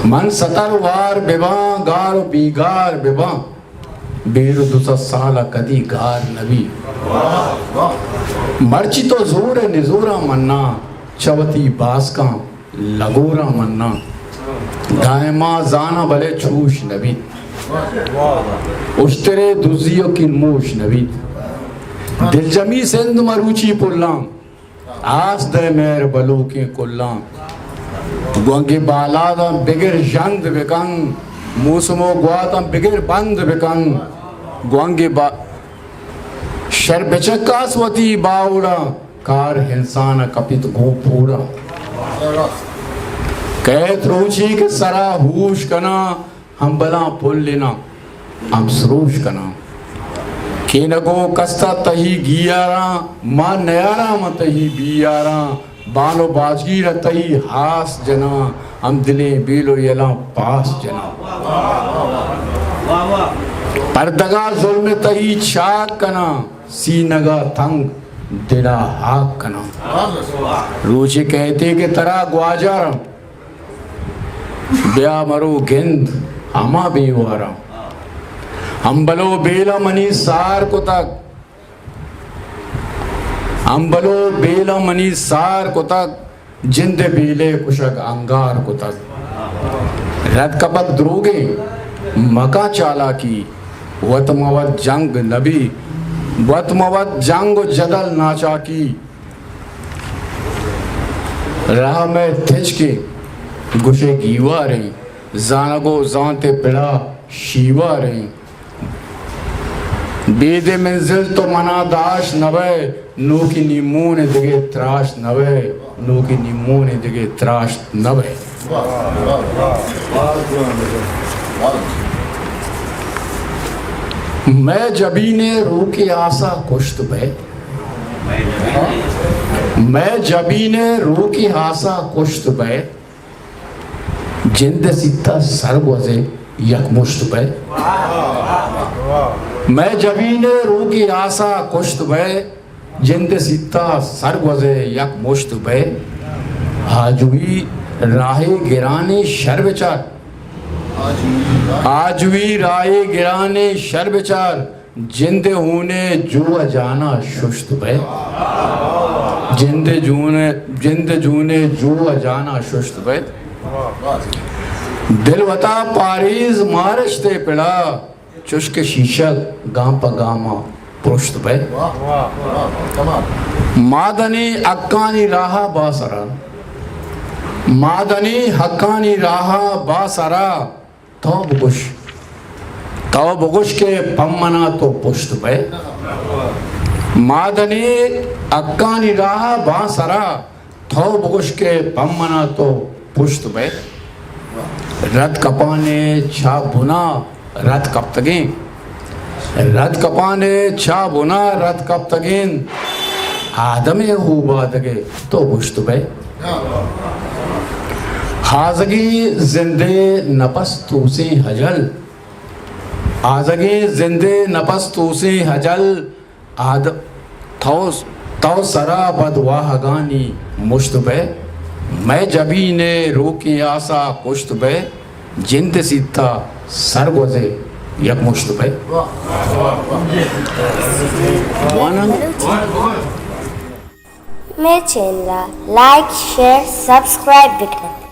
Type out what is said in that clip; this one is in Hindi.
मन सतरवार बिबा गार बीगार बिबा बेर दुसा साला कदी गार नबी मर्ची तो जोर निजोरा मन्ना चवती बास का लगोरा मन्ना दायमा जाना भले छूश नबी उश्तरे दुजियो की मूश नबी दिलजमी सिंध मरूची पुल्लाम आस दे मेर बलू के कुल्लाम गोंगे बालादा बिगर जंद बिकंग मूसमो गुआता बिगर बंद बिकंग गोंगे बा शर बेचकासवती बाउड़ा कार इंसान कपित गो पूरा कहत रोची के सरा हूश कना हम बला पुल लेना हम सरोश कना के नगो कस्ता तही गियारा मां नयारा मतही बियारा बालो बाजीर तही हास जना हम दिले बेलो यला पास जना परदगा जुल्म तही छाक कना सीनगा तंग दिला हाक कना रोचे कहते के तरा ग्वाजार ब्या मरो गिंद हमा बेवारा अंबलो बेला मनी सार को तक अंबलो बेला मनी सार को तक जिंद बेले कुशक अंगार को तक रत कपक द्रोगे मका चाला की वतमवत जंग नबी वतमवत जंग जदल नाचा की राह में थिच के गुशे गीवा रही जानगो जानते पिड़ा शीवा रही बेदे मंजिल तो मना दाश नवे नो की नीमून दिगे त्राश नवे नो की नीमून दिगे त्राश नवे मैं जबी ने रू की आशा कुश्त बे मैं जबी ने रू की आशा कुश्त बे जिंद सीता सर वजे यकमुश्त पे मैं जबीने रू की आशा कुश्त बे जिंद सीता सर वजे यकमुश्त पे आजवी राहे गिराने शर विचार आजवी राहे गिराने शर विचार जिंद होने जो जाना शुश्त पे जिंद जूने जो जाना शुश्त पे दिल वता पारीज मारशते पिड़ा चुश्क शीशक गांव पा गामा पुरुष्ट पे मादनी अक्कानी राहा बासरा मादनी हक्कानी राहा बासरा तो बुगुश के पम्मना तो पुष्ट पे मादनी अक्कानी राहा बासरा तो बुगुश के पम्मना तो पुष्ट पे रत कपाने छा बुना रत कब तगें रत कपाने छा बुना रत कब तगें आदमे हुआ तगे तो पुष्ट पे हाजगी जिंदे नपस तूसे हजल आजगी जिंदे नपस तूसे हजल आद तो सरा बदवाहगानी मुश्त पे मैं जबी ने रोकी आशा कुश्त बे जिंद सीता सर वजे यक मुश्त बे मेरे चैनल लाइक शेयर सब्सक्राइब बिकने